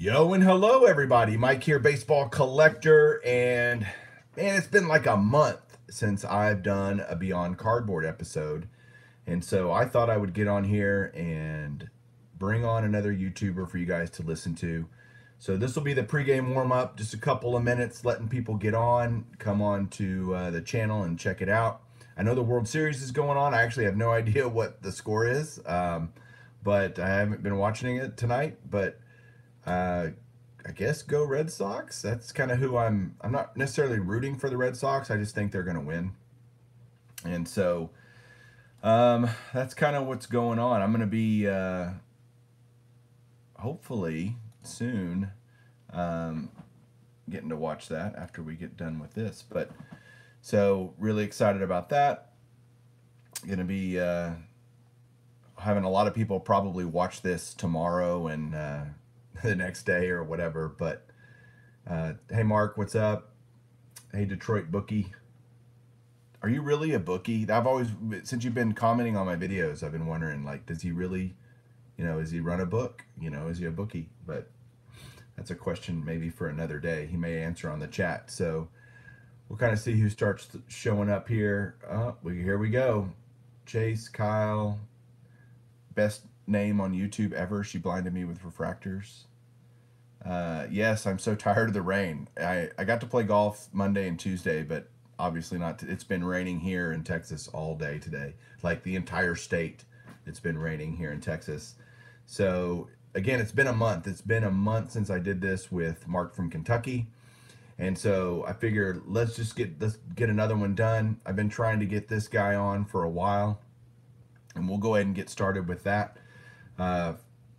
Yo and hello everybody, Mike here, baseball collector, and man, it's been like a month since I've done a Beyond Cardboard episode, and so I thought I would get on here and bring on another YouTuber for you guys to listen to. So this will be the pregame warm-up, just a couple of minutes letting people get on, come on to the channel and check it out. I know the World Series is going on. I actually have no idea what the score is, but I haven't been watching it tonight, but I guess go Red Sox. That's kind of who I'm not necessarily rooting for the Red Sox. I just think they're going to win. And so that's kind of what's going on. I'm going to be hopefully soon getting to watch that after we get done with this. But so really excited about that. Going to be having a lot of people probably watch this tomorrow and the next day or whatever. But hey Mark, what's up? Hey Detroit bookie, are you really a bookie? I've always, since you've been commenting on my videos, I've been wondering, like, does he really, does he run a book, is he a bookie? But that's a question maybe for another day. He may answer on the chat. So we'll kind of see who starts showing up here. Here we go. Chase, Kyle, best name on YouTube ever. She blinded me with refractors. Yes, I'm so tired of the rain. I got to play golf Monday and Tuesday, but obviously not. It's been raining here in Texas all day today. Like the entire state, it's been raining here in Texas. So again, it's been a month. It's been a month since I did this with Mark from Kentucky. And so I figured let's get another one done. I've been trying to get this guy on for a while, and we'll go ahead and get started with that.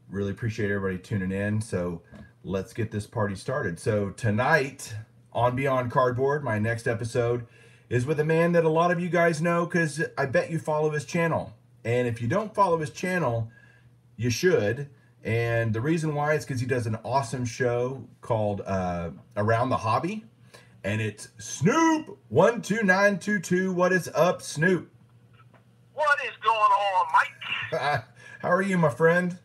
Really appreciate everybody tuning in. So let's get this party started. So tonight on Beyond Cardboard, my next episode is with a man that a lot of you guys know because I bet you follow his channel. And if you don't follow his channel, you should. And the reason why is because he does an awesome show called Around the Hobby. And it's Snoop12922. What is up, Snoop? What is going on, Mike? How are you, my friend?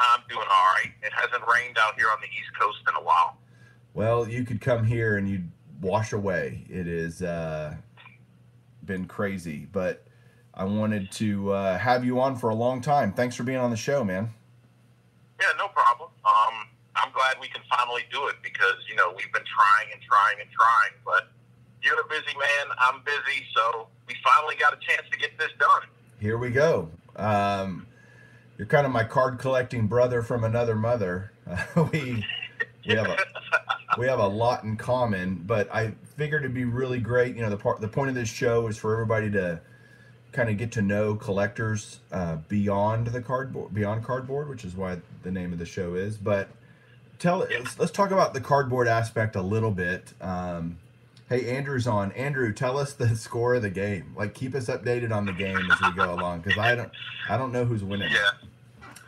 I'm doing all right. It hasn't rained out here on the East Coast in a while. Well, you could come here and you'd wash away. It has been crazy, but I wanted to have you on for a long time. Thanks for being on the show, man. Yeah, no problem. I'm glad we can finally do it because, we've been trying, but you're a busy man. I'm busy, so we finally got a chance to get this done. Here we go. You're kind of my card collecting brother from another mother. We have a lot in common, but I figured it'd be really great. The point of this show is for everybody to kind of get to know collectors beyond cardboard, which is why the name of the show is. But let's talk about the cardboard aspect a little bit. Hey, Andrew's on. Andrew, tell us the score of the game. Like, keep us updated on the game as we go along, because I don't know who's winning. Yeah.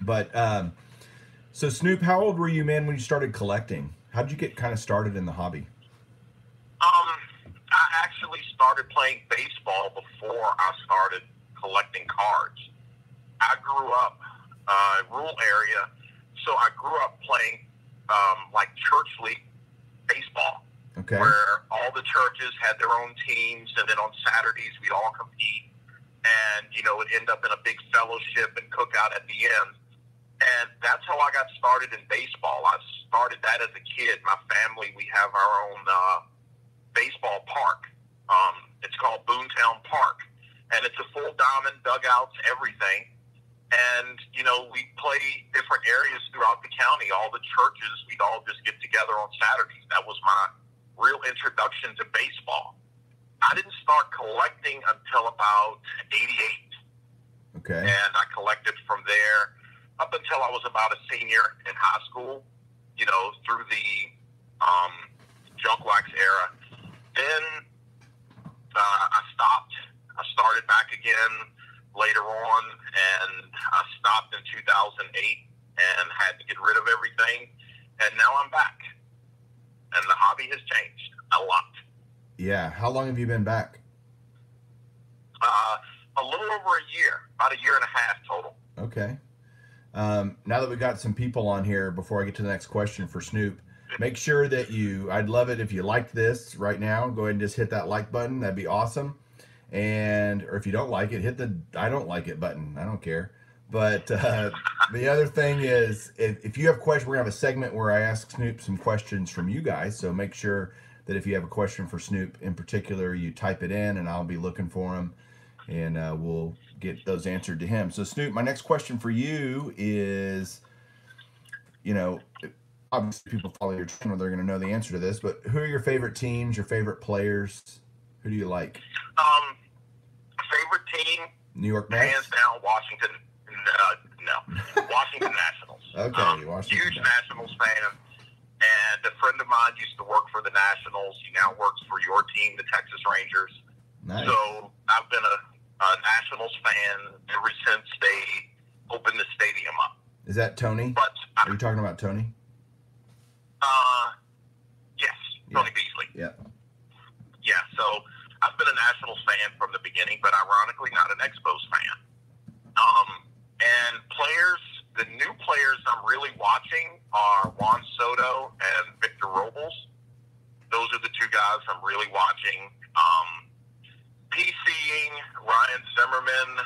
But so Snoop, how old were you, man, when you started collecting? How did you get kind of started in the hobby? I actually started playing baseball before I started collecting cards. I grew up rural area, so I grew up playing like church league baseball. Okay. Where all the churches had their own teams, and then on Saturdays we'd all compete, and it'd end up in a big fellowship and cookout at the end. And that's how I got started in baseball. I started that as a kid. My family, we have our own baseball park. It's called Boontown Park, and it's a full diamond, dugouts, everything. And we play different areas throughout the county. All the churches, we'd all just get together on Saturdays. That was my real introduction to baseball. I didn't start collecting until about 88. Okay. And I collected from there up until I was about a senior in high school, through the junk wax era. Then I stopped. I started back again later on, and I stopped in 2008 and had to get rid of everything. And now I'm back. And the hobby has changed a lot. Yeah. How long have you been back? A little over a year, about a year and a half total. Okay. Now that we got some people on here, before I get to the next question for Snoop, make sure that I'd love it if you liked this right now. Go ahead and just hit that like button. That'd be awesome. And, or if you don't like it, hit the I don't like it button. I don't care. But the other thing is, if you have questions, we're going to have a segment where I ask Snoop some questions from you guys. So make sure that if you have a question for Snoop in particular, you type it in and I'll be looking for them. And we'll get those answered to him. So Snoop, my next question for you is, you know, obviously people follow your channel, they're going to know the answer to this, but who are your favorite teams, your favorite players? Who do you like? Favorite team? New York Mets? Hands down, Washington. No. Washington Nationals. Okay, Washington. Huge Nationals fan. And a friend of mine used to work for the Nationals. He now works for your team, the Texas Rangers. Nice. So I've been a Nationals fan ever since they opened the stadium up. Is that Tony? But are you talking about Tony? Yes, Tony Beasley. Yeah. Yeah, so I've been a Nationals fan from the beginning, but ironically not an Expos fan. And players, the new players I'm really watching are Juan Soto and Victor Robles. Those are the two guys I'm really watching. PCing Ryan Zimmerman.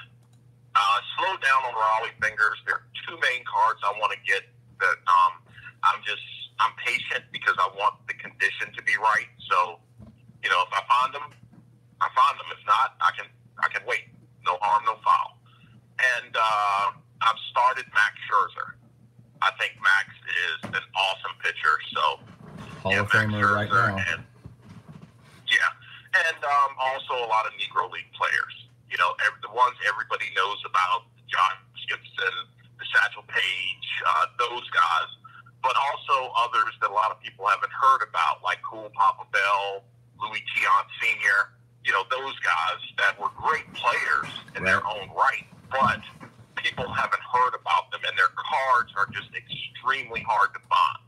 Slow down on Raleigh Fingers. There are two main cards I want to get that I'm patient because I want the condition to be right. So, you know, if I find them, I find them. If not, I can wait. No harm, no foul. And I've started Max Scherzer. I think Max is an awesome pitcher. So, Hall of Famer right now. And also a lot of Negro League players. You know, the ones everybody knows about, John Gibson, the Satchel Paige, those guys. But also others that a lot of people haven't heard about, like Cool Papa Bell, Louis Tiant Sr., you know, those guys that were great players in their own right, but people haven't heard about them, and their cards are just extremely hard to find.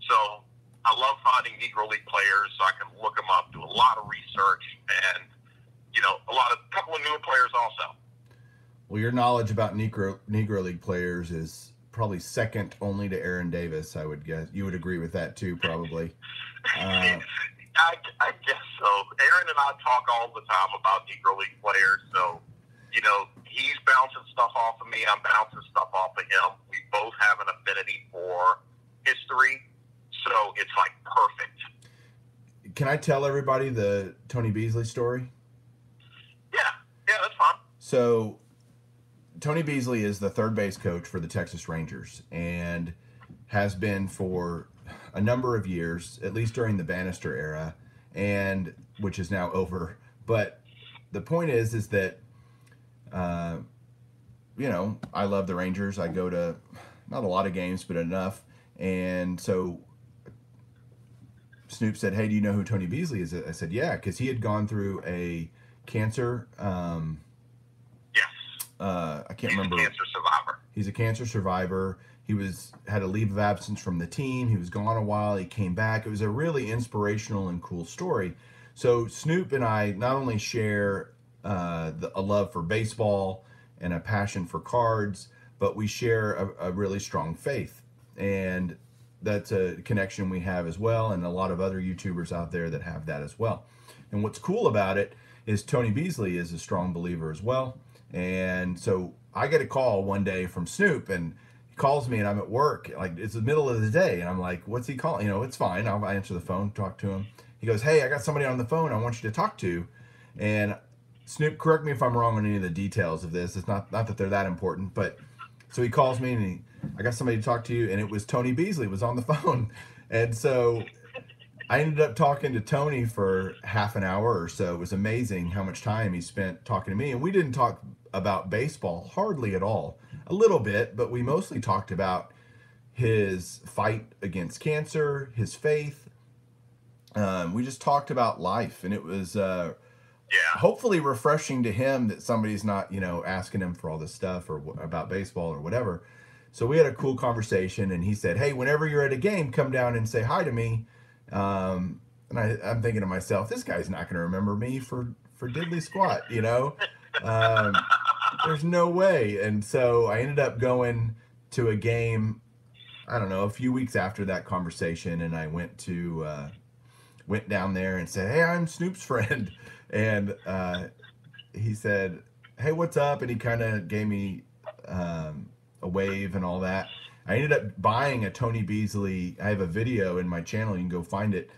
So I love finding Negro League players so I can look them up, do a lot of research, and, you know, a couple of newer players also. Well, your knowledge about Negro League players is probably second only to Aaron Davis, I would guess. You would agree with that too, probably. I guess so. Aaron and I talk all the time about Negro League players, so, you know, he's bouncing stuff off of me, I'm bouncing stuff off of him. We both have an affinity for history, so it's like perfect. Can I tell everybody the Tony Beasley story? Yeah, that's fine. So Tony Beasley is the third base coach for the Texas Rangers and has been for a number of years, at least during the Bannister era, and which is now over. But the point is that, you know, I love the Rangers. I go to not a lot of games, but enough. And so Snoop said, "Hey, do you know who Tony Beasley is?" I said, "Yeah," because he had gone through a cancer. Yes. I can't remember. He's a cancer survivor. He's a cancer survivor. He had a leave of absence from the team. He was gone a while. He came back. It was a really inspirational and cool story. So Snoop and I not only share a love for baseball and a passion for cards, but we share a really strong faith. And that's a connection we have as well, and a lot of other YouTubers out there that have that as well. And what's cool about it is Tony Beasley is a strong believer as well. And so I get a call one day from Snoop, and he calls me, and I'm at work, like it's the middle of the day, and I'm like, what's he calling? You know, it's fine. I'll answer the phone, talk to him. He goes, "Hey, I got somebody on the phone I want you to talk to." And Snoop, correct me if I'm wrong on any of the details of this. It's not that they're that important, but so he calls me, and I got somebody to talk to you, and it was Tony Beasley was on the phone. And so I ended up talking to Tony for half an hour or so. It was amazing how much time he spent talking to me. And we didn't talk about baseball hardly at all. A little bit, but we mostly talked about his fight against cancer, his faith. We just talked about life, and it was hopefully refreshing to him that somebody's not, you know, asking him for all this stuff or about baseball or whatever. So we had a cool conversation, and he said, "Hey, whenever you're at a game, come down and say hi to me." And I'm thinking to myself, this guy's not going to remember me for diddly squat, you know? There's no way. And so I ended up going to a game, I don't know, a few weeks after that conversation, and I went down there and said, "Hey, I'm Snoop's friend," and he said, "Hey, what's up?" And he kind of gave me a wave and all that. I ended up buying a Tony Beasley. I have a video in my channel. You can go find it,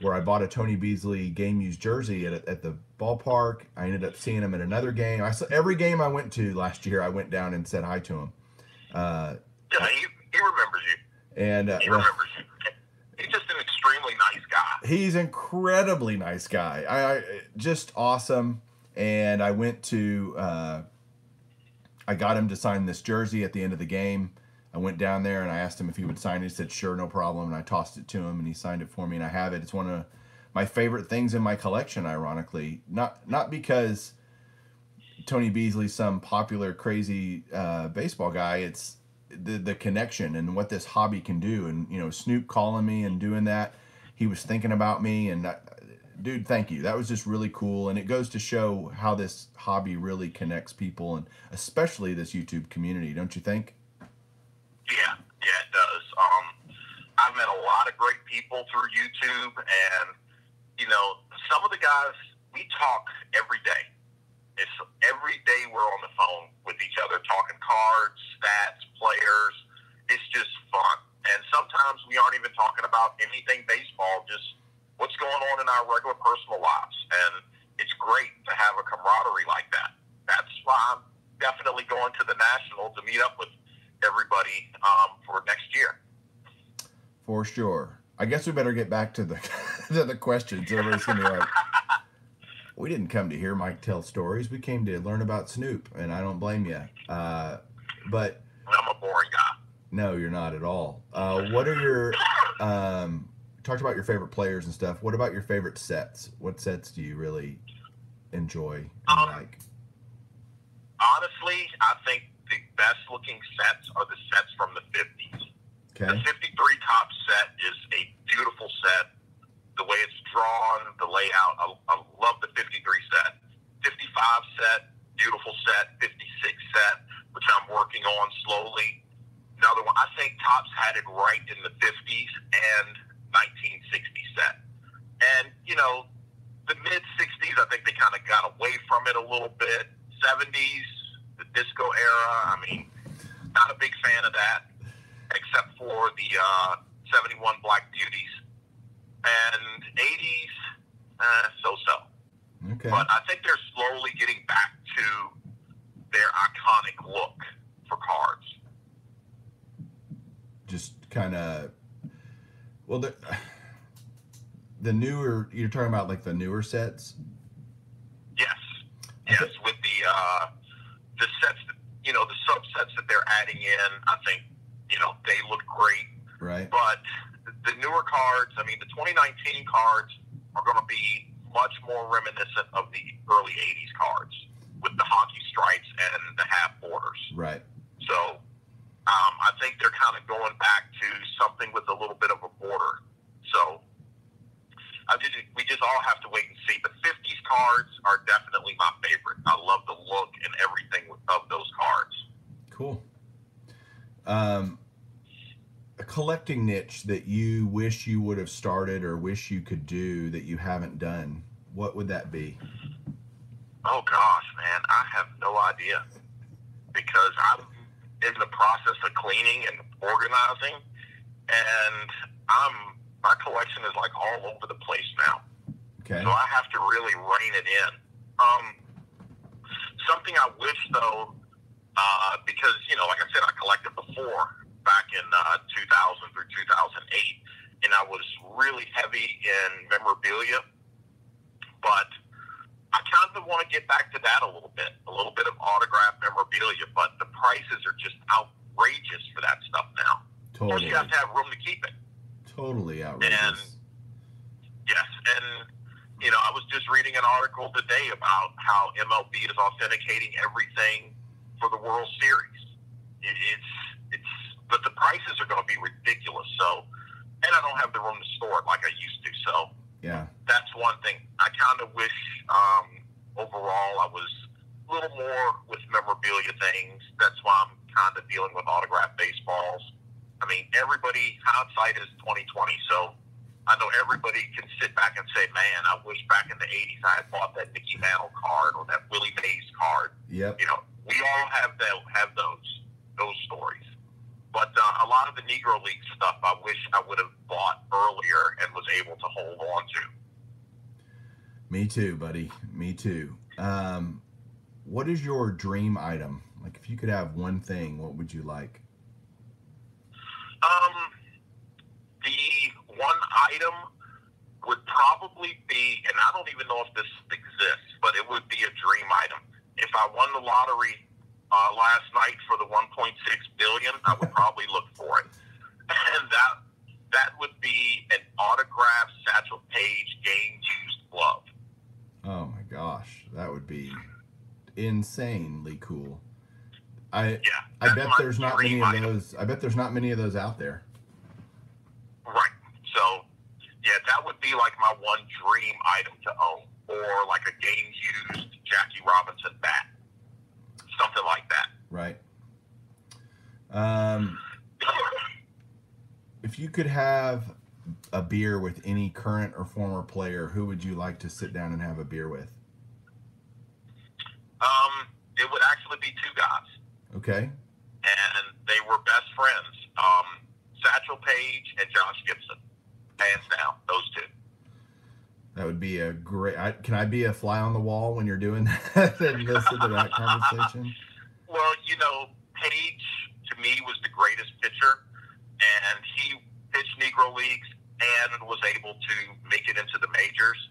where I bought a Tony Beasley game used jersey at the ballpark. I ended up seeing him at another game. I saw every game I went to last year. I went down and said hi to him. Yeah, he remembers you. And he remembers you. He's just an extremely nice guy. He's incredibly nice guy. I just awesome. And I went to I got him to sign this jersey at the end of the game. I went down there and I asked him if he would sign it. He said, "Sure, no problem." And I tossed it to him and he signed it for me, and I have it. It's one of my favorite things in my collection, ironically. Not because Tony Beasley's some popular, crazy baseball guy. It's the connection and what this hobby can do. And, you know, Snoop calling me and doing that, he was thinking about me. And, dude, thank you. That was just really cool. And it goes to show how this hobby really connects people, and especially this YouTube community, don't you think? Yeah, it does. I've met a lot of great people through YouTube, and, you know, some of the guys, we talk every day. It's every day we're on the phone with each other, talking cards, stats, players. It's just fun. And sometimes we aren't even talking about anything baseball, just what's going on in our regular personal lives. And it's great to have a camaraderie like that. That's why I'm definitely going to the National to meet up with everybody for next year. For sure. I guess we better get back to the to the questions. Everybody's gonna be like, "We didn't come to hear Mike tell stories. We came to learn about Snoop," and I don't blame you. But I'm a boring guy. No, you're not at all. What are your talked about your favorite players and stuff. What about your favorite sets? What sets do you really enjoy and like? Honestly, I think the best looking sets are the sets from the 50s. Okay. The 53 top set is a beautiful set. The way it's drawn, the layout, I love the 53 set. 55 set, beautiful set. 56 set, which I'm working on slowly. Another one, I think Topps had it right in the 50s and 1960 set. And, you know, the mid-60s, I think they kind of got away from it a little bit. 70s, the disco era, I mean, not a big fan of that, except for the 71 Black Beauties. And 80s, so-so. Okay. But I think they're slowly getting back to their iconic look for cards. Just kind of, well, the newer, you're talking about like the newer sets? Yes. Yes, with the sets, that, you know, the subsets that they're adding in, I think, you know, they look great. Right. But the newer cards, I mean, the 2019 cards are going to be much more reminiscent of the early 80s cards with the hockey stripes and the half borders. Right. So I think they're kind of going back to something with a little bit of a border. So we just all have to wait and see. But 50s cards are definitely my favorite. I love the look and everything of those cards. Cool. A collecting niche that you wish you would have started or wish you could do that you haven't done, what would that be? Oh, gosh, man. I have no idea. Because I'm in the process of cleaning and organizing, and my collection is like all over the place now. Okay. So I have to really rein it in. Something I wish, though, because, you know, like I said, I collected before back in 2000 through 2008, and I was really heavy in memorabilia, but I kind of want to get back to that a little bit of autographed memorabilia, but the prices are just outrageous for that stuff now. Totally. Plus, you have to have room to keep it. Totally outrageous. And, yes, and, you know, I was just reading an article today about how MLB is authenticating everything for the World Series. But the prices are going to be ridiculous. So, and I don't have the room to store it like I used to. So, yeah, that's one thing. I kind of wish overall I was a little more with memorabilia things. That's why I'm kind of dealing with autographed baseball. hindsight is 2020. So I know everybody can sit back and say, man, I wish back in the 80s I had bought that Mickey Mantle card or that Willie Mays card. Yep. You know, we all have those stories. But a lot of the Negro League stuff I wish I would have bought earlier and was able to hold on to. Me too, buddy. Me too. What is your dream item? Like, if you could have one thing, what would you like? The one item would probably be, and I don't even know if this exists, but it would be a dream item. If I won the lottery last night for the 1.6 billion, I would probably look for it, and that would be an autographed Satchel Paige game used glove. Oh my gosh, that would be insanely cool. I bet there's not many of those. I bet there's not many of those out there. Right. So, yeah, that would be like my one dream item to own, or like a game used Jackie Robinson bat, something like that. Right. If you could have a beer with any current or former player, who would you like to sit down and have a beer with? It would actually be two guys. Okay. And they were best friends. Satchel Paige and Josh Gibson. Hands down, those two. That would be a great... can I be a fly on the wall when you're doing that and listen to that conversation? Well, you know, Paige, to me, was the greatest pitcher, and he pitched Negro Leagues and was able to make it into the majors.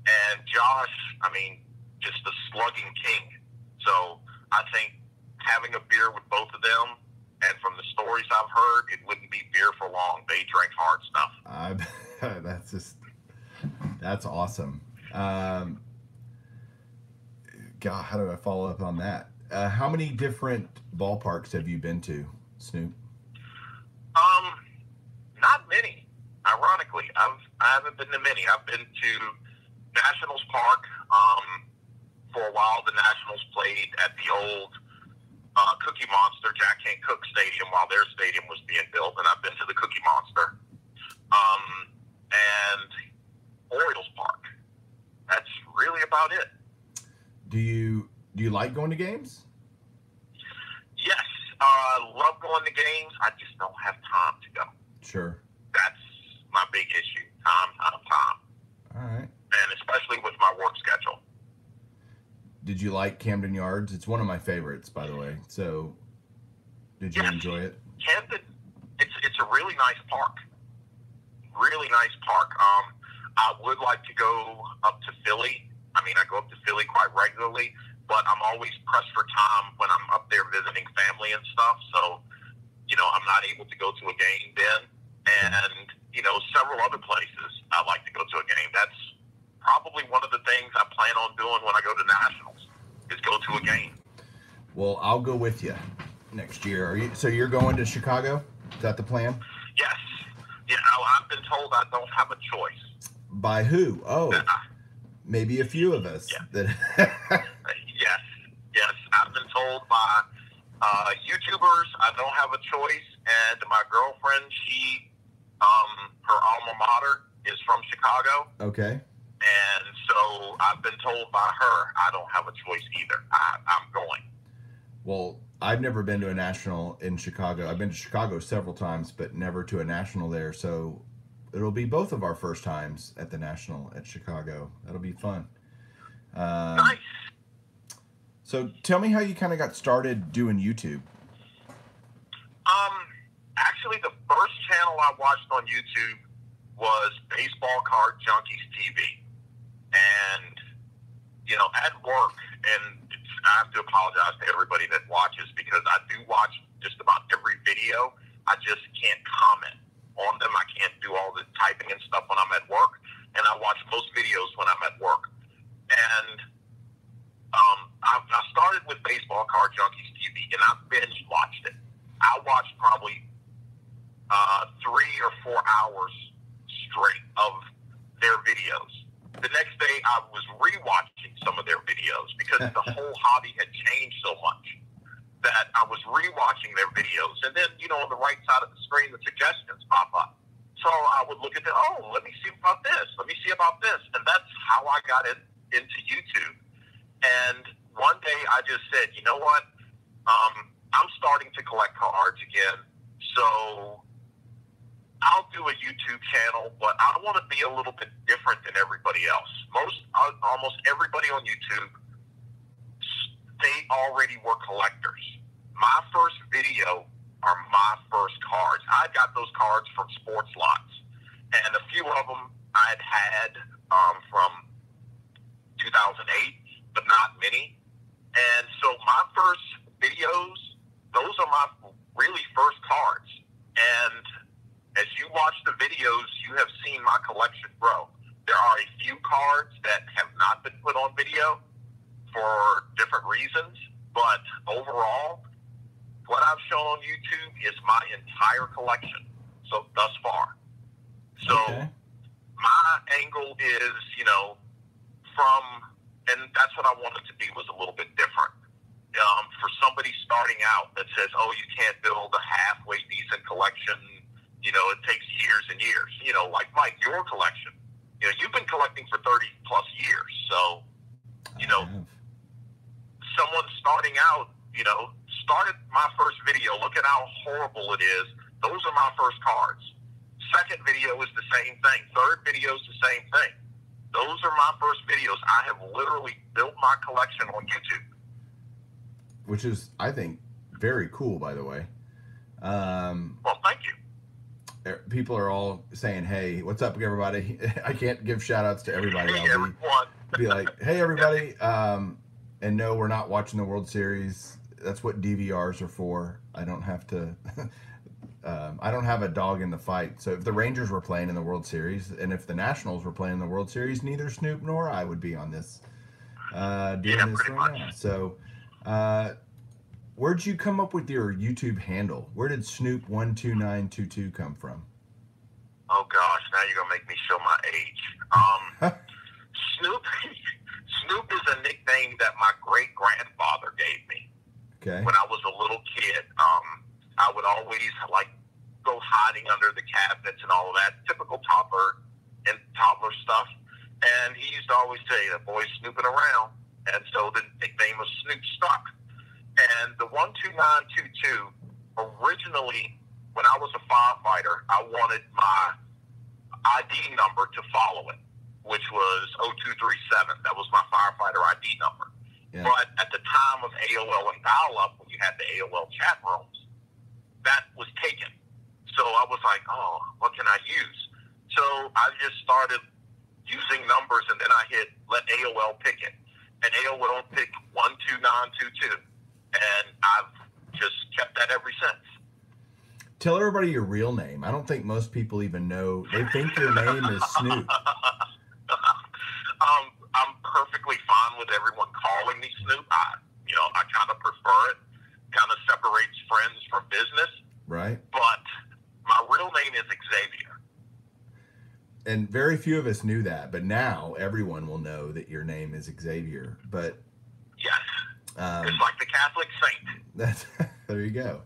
And Josh, I mean, just a slugging king. So I think having a beer with both of them, and from the stories I've heard, it wouldn't be beer for long. They drank hard stuff. That's awesome. God, how do I follow up on that? How many different ballparks have you been to, Snoop? Not many. Ironically, I haven't been to many. I've been to Nationals Park. For a while, the Nationals played at the old Cookie Monster, Jack Kent Cooke Stadium, while their stadium was being built, and I've been to the Cookie Monster. And Orioles Park. That's really about it. Do you like going to games? Yes, I love going to games. I just don't have time to go. Sure. That's my big issue. Time. All right. And especially with my work schedule. Did you like Camden Yards? It's one of my favorites, by the way. So, did you enjoy it? Camden, it's a really nice park. Really nice park. I would like to go up to Philly. I mean, I go up to Philly quite regularly, but I'm always pressed for time when I'm up there visiting family and stuff. So, you know, I'm not able to go to a game then. And, you know, several other places I like to go to a game. That's probably one of the things I plan on doing when I go to Nationals, is go to a game. Well, I'll go with you next year. So you're going to Chicago? Is that the plan? Yes. You know, I've been told I don't have a choice. By who? Oh, maybe a few of us. Yeah. Yes. I've been told by YouTubers I don't have a choice, and my girlfriend, her alma mater is from Chicago. Okay. And so I've been told by her I don't have a choice either. I'm going. Well, I've never been to a national in Chicago. I've been to Chicago several times, but never to a national there. So it'll be both of our first times at the national at Chicago. That'll be fun. Nice. So tell me how you kind of got started doing YouTube. Actually, the first channel I watched on YouTube was Baseball Card Junkies TV. And, you know, at work, and I have to apologize to everybody that watches because I do watch just about every video. I just can't comment on them. I can't do all the typing and stuff when I'm at work. And I watch most videos when I'm at work. And I started with Baseball Card Junkies TV, and I binge watched it. I watched probably 3 or 4 hours straight of their videos. The next day, I was rewatching some of their videos because the whole hobby had changed so much that I was rewatching their videos. And then, you know, on the right side of the screen, the suggestions pop up. I would look at the, oh, let me see about this. Let me see about this. And that's how I got into YouTube. And one day I just said, you know what? I'm starting to collect cards again. So I'll do a YouTube channel, but I want to be a little bit different than everybody else. Almost everybody on YouTube, they already were collectors. My first video are my first cards. I got those cards from sports lots, and a few of them I'd had from 2008, but not many. And so my first videos, those are my really first cards. And as you watch the videos, you have seen my collection grow. There are a few cards that have not been put on video for different reasons, but overall, what I've shown on YouTube is my entire collection, so thus far. So my angle is, and that's what I wanted to be, was a little bit different. For somebody starting out that says, oh, you can't build a halfway decent collection, it takes years and years. Like Mike, your collection, you've been collecting for 30 plus years. So, someone starting out, started my first video. Look at how horrible it is. Those are my first cards. Second video is the same thing. Third video is the same thing. Those are my first videos. I have literally built my collection on YouTube. Which is, I think, very cool, by the way. Well, thank you. People are all saying, hey, what's up, everybody? I can't give shout outs to everybody. Hey, everyone. Be like, hey, everybody. And no, we're not watching the World Series. That's what DVRs are for. I don't have to. I don't have a dog in the fight. So if the Rangers were playing in the World Series, and if the Nationals were playing in the World Series, neither Snoop nor I would be on this doing this right now. So, where'd you come up with your YouTube handle? Where did Snoop12922 come from? Oh gosh, now you're gonna make me show my age. Snoop is a nickname that my great grandfather gave me. Okay. When I was a little kid, I would always go hiding under the cabinets and all of that, typical toddler stuff. And he used to always say, "The boy's snooping around," and so the nickname of Snoop stuck. And the 12922, originally, when I was a firefighter, I wanted my ID number to follow it, which was 0237. That was my firefighter ID number. Yeah. But at the time of AOL and dial-up, when you had the AOL chat rooms, that was taken. So I was like, oh, what can I use? So I just started using numbers, and then I hit let AOL pick it. And AOL picked 12922. And I've just kept that ever since. Tell everybody your real name. I don't think most people even know. They think your name is Snoop. I'm perfectly fine with everyone calling me Snoop. I kind of prefer it. Kind of separates friends from business. Right. But my real name is Xavier. And very few of us knew that, but now everyone will know that your name is Xavier. But yes. It's like the Catholic saint. That's there you go.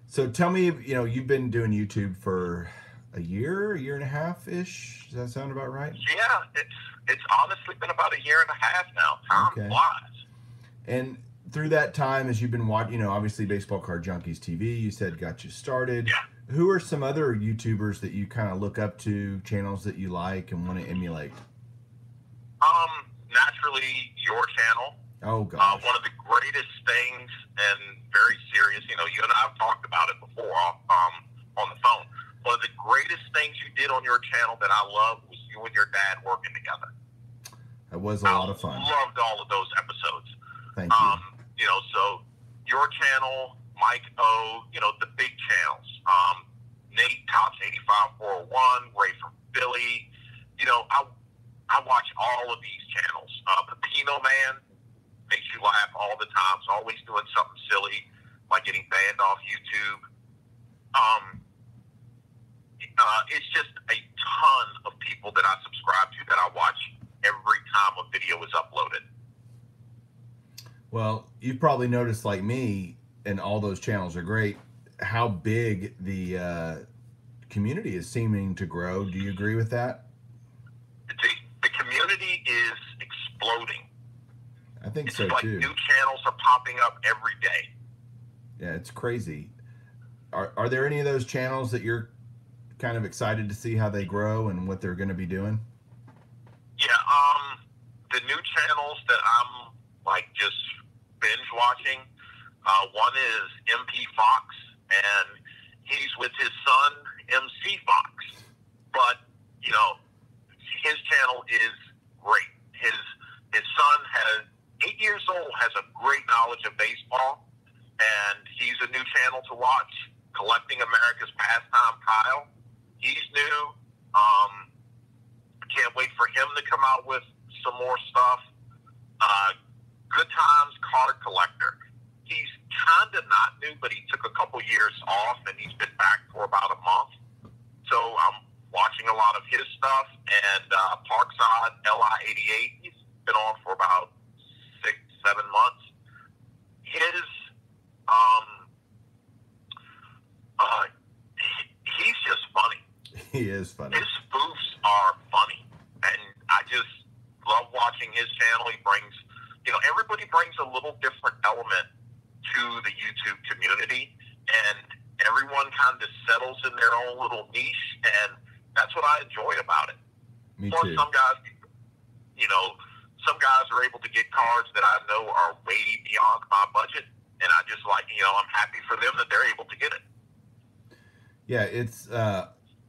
So tell me, you've been doing YouTube for a year and a half ish. Does that sound about right? Yeah, it's honestly been about a year and a half now. Time flies. And through that time, as you've been watching, obviously Baseball Card Junkies TV, you said got you started. Yeah. Who are some other YouTubers that you kind of look up to, channels that you like and want to emulate? Naturally, your channel. Oh, gosh. One of the greatest things, and very serious, you and I have talked about it before on the phone. One of the greatest things you did on your channel that I loved was you and your dad working together. That was a lot of fun. I loved all of those episodes. Thank you. So your channel, Mike O, the big channels. Nate Tops 85401, Ray from Philly. I watch all of these channels. Pepino Man makes you laugh all the time. It's always doing something silly, like getting banned off YouTube. It's just a ton of people that I subscribe to that I watch every time a video is uploaded. Well, you've probably noticed, like me, and all those channels are great, how big the community is seeming to grow. Do you agree with that? The community is exploding. I think It's so like too. new channels are popping up every day. Yeah, it's crazy. Are there any of those channels that you're kind of excited to see how they grow and what they're going to be doing? Yeah, the new channels that I'm like just binge watching. One is MP Fox, and he's with his son MC Fox. But you know, his channel is great. His son has 8 years old, has a great knowledge of baseball, and he's a new channel to watch. Collecting America's Pastime Kyle. He's new. Can't wait for him to come out with some more stuff. Good Times Card Collector. He's kind of not new, but he took a couple years off, and he's been back for about a month. So I'm watching a lot of his stuff. And Parkside LI-88, he's been on for about 6-7 months. He's just funny. He is funny. His spoofs are funny, and I just love watching his channel. He brings, everybody brings a little different element to the YouTube community, and everyone kind of settles in their own little niche, and that's what I enjoy about it. Me Plus, too. some guys are able to get cards that I know are way beyond my budget, and I just like, I'm happy for them that they're able to get it. Yeah, it's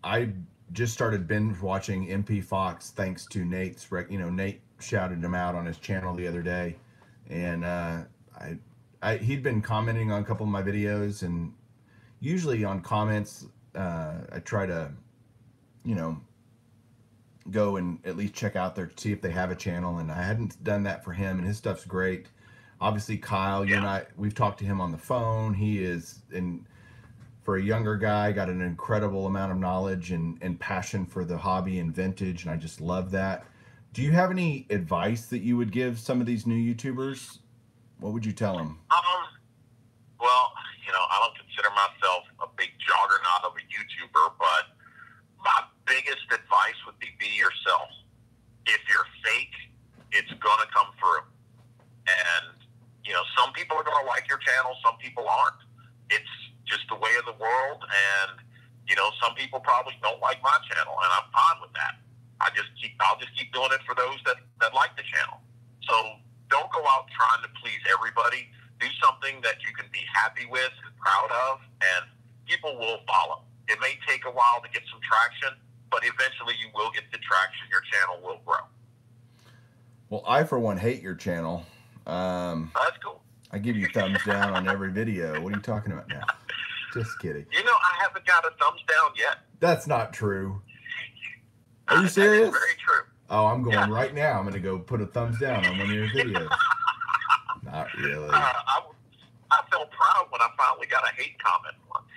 I just started binge watching MP Fox thanks to Nate's Nate shouted him out on his channel the other day, and he'd been commenting on a couple of my videos, and usually on comments I try to go and at least check out their, see if they have a channel, and I hadn't done that for him, and his stuff's great. Obviously Kyle, you and I, we've talked to him on the phone. He is for a younger guy, got an incredible amount of knowledge and passion for the hobby and vintage, and I just love that. Do you have any advice that you would give some of these new YouTubers? What would you tell them? Well, I don't consider myself a big juggernaut of a YouTuber, but my biggest advice would be yourself. If you're fake, it's gonna come through. And, some people are gonna like your channel, some people aren't. It's just the way of the world, and some people probably don't like my channel, and I'm fine with that. I'll just keep doing it for those that like the channel. So don't go out trying to please everybody. Do something that you can be happy with and proud of, and people will follow. It may take a while to get some traction, but eventually you will get the traction. Your channel will grow. Well, I for one hate your channel. That's cool. I give you thumbs down on every video. What are you talking about now? Just kidding. I haven't got a thumbs down yet. That's not true. Are you serious? That is very true. Oh, I'm going right now. I'm going to go put a thumbs down on one of your videos. Not really. I felt proud when I finally got a hate comment once.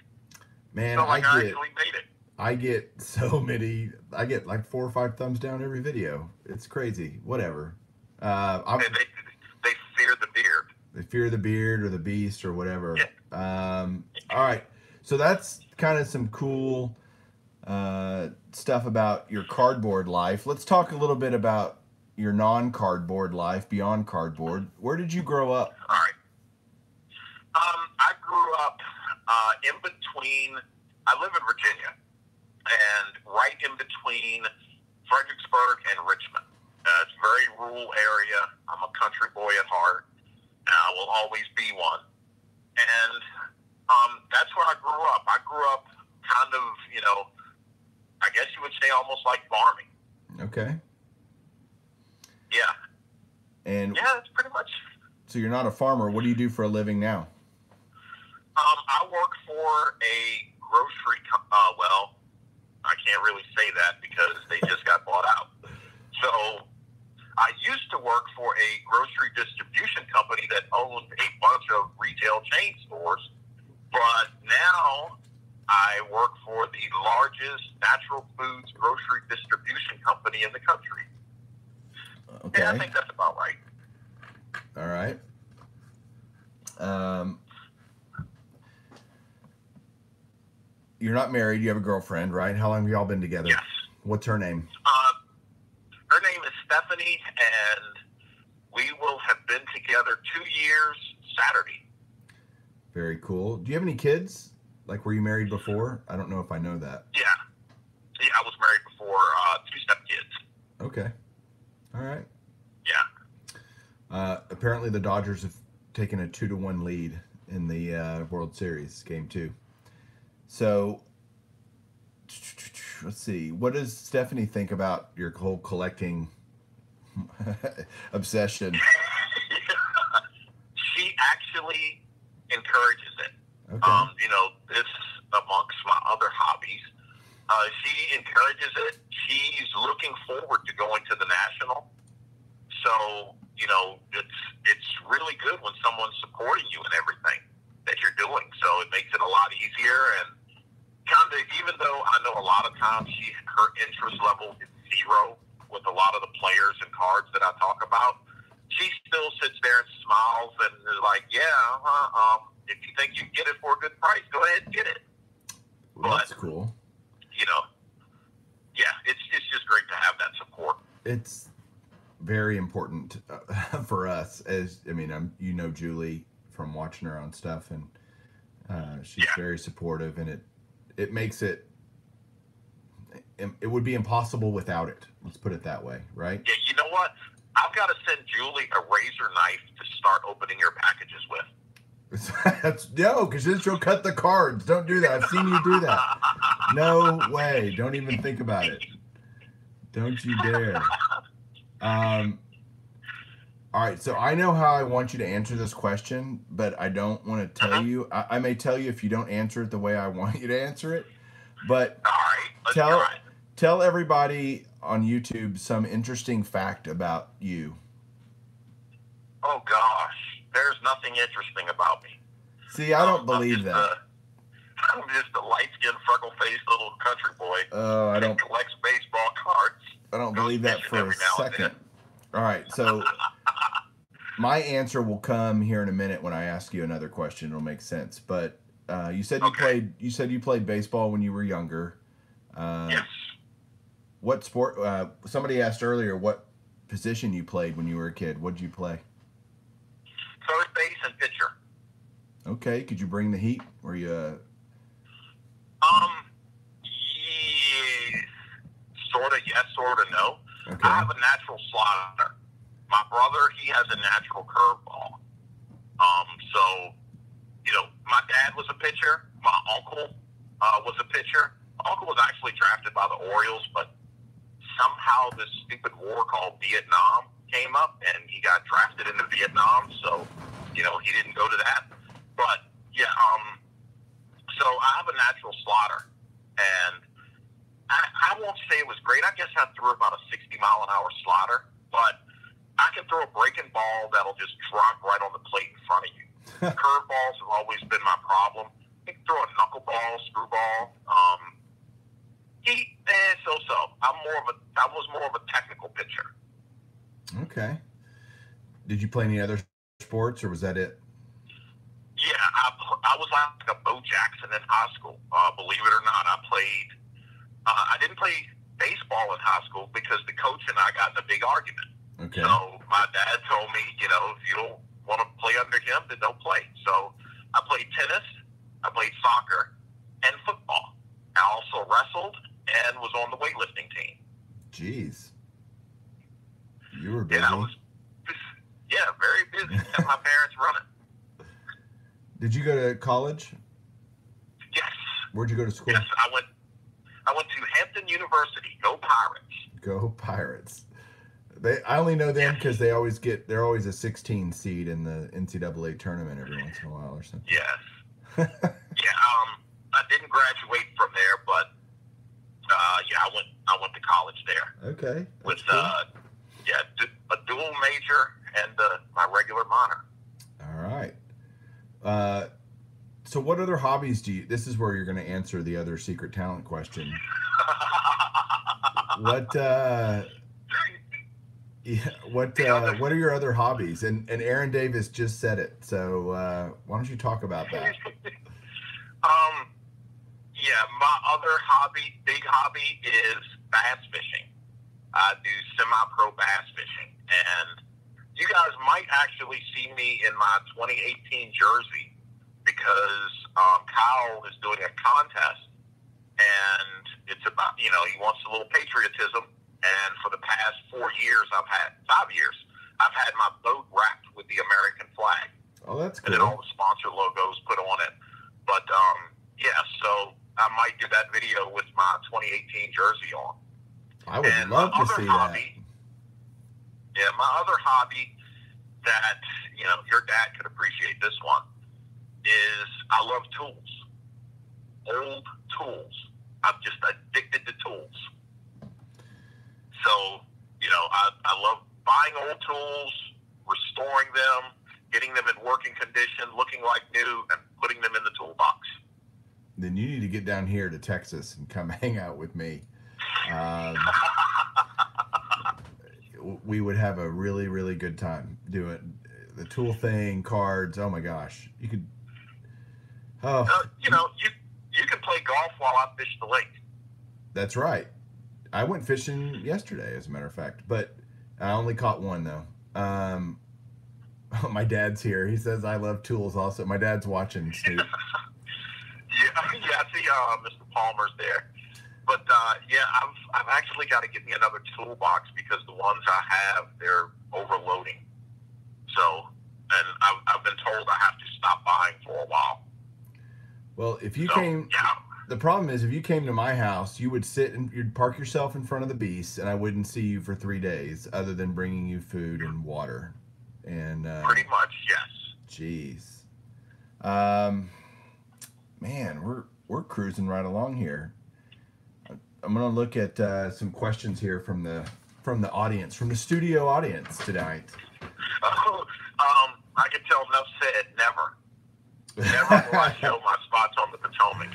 Man, I actually made it. I get so many. I get like 4 or 5 thumbs down every video. It's crazy. Whatever. They fear the beard. They fear the beard or the beast or whatever. Yeah. All right. So that's kind of some cool stuff about your cardboard life. Let's talk a little bit about your non-cardboard life, beyond cardboard. Where did you grow up? All right. I grew up in between. I live in Virginia, and right in between Fredericksburg and Richmond. It's a very rural area. I'm a country boy at heart. I will always be one. And that's where I grew up. I grew up kind of, I guess you would say almost like farming. Okay. Yeah. And yeah, that's pretty much. So you're not a farmer. What do you do for a living now? I work for a grocery well, I can't really say that because they just got bought out. So I used to work for a grocery distribution company that owned a bunch of retail chain stores, but now I work for the largest natural foods grocery distribution company in the country. Okay. Yeah, I think that's about right. All right. you're not married. You have a girlfriend, right? How long have y'all been together? Yes. What's her name? Her name is Stephanie, and we will have been together 2 years Saturday. Very cool. Do you have any kids? Like, were you married before? I don't know if I know that. Yeah. Yeah, I was married before, 2 stepkids. Okay. All right. Yeah. Apparently, the Dodgers have taken a 2-1 lead in the World Series Game 2. So, let's see. What does Stephanie think about your whole collecting obsession? She actually encourages it. Okay. You know, this amongst my other hobbies. She encourages it. She's looking forward to going to the National. So, you know, it's really good when someone's supporting you in everything that you're doing. So it makes it a lot easier. And kind of, even though I know a lot of times her interest level is zero with a lot of the players and cards that I talk about, she still sits there and smiles and is like, if you think you can get it for a good price, go ahead and get it. Well, that's cool. You know, yeah, it's just great to have that support. It's very important for us. You know Julie from watching her on stuff, and she's very supportive, and it makes it would be impossible without it. Let's put it that way, right? Yeah, you know what? I've got to send Julie a razor knife to start opening your packages with. No, because then she'll cut the cards. Don't do that. I've seen you do that. No way. Don't even think about it. Don't you dare. All right, so I know how I want you to answer this question, but I don't want to tell you. I may tell you if you don't answer it the way I want you to answer it. But all right, tell everybody on YouTube some interesting fact about you. Oh gosh, there's nothing interesting about me. See, I don't believe that. I'm just a light-skinned, freckle-faced little country boy. I don't collects baseball cards. I don't believe that for a second. All right, so my answer will come here in a minute when I ask you another question. It'll make sense. But you said you played baseball when you were younger. Yes. What sport? Somebody asked earlier what position you played when you were a kid. What did you play? Third base and pitcher. Okay. Could you bring the heat? Were you? Sort of yes, sort of no. Okay. I have a natural slider. My brother, he has a natural curveball. So, you know, my dad was a pitcher. My uncle was a pitcher. My uncle was actually drafted by the Orioles, but somehow this stupid war called Vietnam came up, and he got drafted into Vietnam. So, you know, he didn't go to that. But yeah, so I have a natural slider, and I won't say it was great. I guess I threw about a 60-mile-an-hour slider, but I can throw a breaking ball that'll just drop right on the plate in front of you. Curveballs have always been my problem. I can throw a knuckleball, screwball. So. I was more of a technical pitcher. Okay. Did you play any other sports, or was that it? Yeah, I was like a Bo Jackson in high school. Believe it or not, I played. I didn't play baseball in high school because the coach and I got in a big argument. Okay. So my dad told me, you know, if you don't want to play under him, then don't play. So I played tennis, I played soccer, and football. I also wrestled and was on the weightlifting team. Jeez. You were busy. Yeah, very busy. Kept my parents running. Did you go to college? Yes. Where'd you go to school? Yes, I went to Hampton University. Go Pirates. Go Pirates. I only know them because they're always a 16 seed in the NCAA tournament every once in a while or something. Yes. I didn't graduate from there, but I went to college there. Okay. With cool. a dual major and my regular minor. All right. So what other hobbies do you? This is where you're going to answer the other secret talent question. What are your other hobbies? And Aaron Davis just said it. So why don't you talk about that? Yeah, my other hobby, big hobby, is bass fishing. I do semi-pro bass fishing, and you guys might actually see me in my 2018 jersey because Kyle is doing a contest, and it's about, he wants a little patriotism. And for the past 5 years, I've had my boat wrapped with the American flag. Oh, that's cool. And then all the sponsor logos put on it. But yeah, so I might do that video with my 2018 jersey on. I would love to see that. Yeah, my other hobby that, your dad could appreciate this one is I love tools. Old tools. I'm just addicted to tools. So, I love buying old tools, restoring them, getting them in working condition, looking like new, and putting them in the toolbox. Then you need to get down here to Texas and come hang out with me. We would have a really, really good time doing the tool thing, cards. Oh my gosh, you could. Oh, you can play golf while I fish the lake. That's right. I went fishing yesterday, as a matter of fact, but I only caught one though. My dad's here. He says I love tools. Also, my dad's watching. Snoop. Yeah, I see Mr. Palmer's there. But yeah, I've actually got to get me another toolbox because the ones I have, they're overloading. So, and I've been told I have to stop buying for a while. Well, if you came, yeah. The problem is if you came to my house, you would sit and you'd park yourself in front of the beast, and I wouldn't see you for 3 days, other than bringing you food and water. And pretty much, yes. Jeez, man, we're cruising right along here. I'm gonna look at some questions here from the audience, from the studio audience tonight. I can tell enough said never will I show my spots on the Potomac.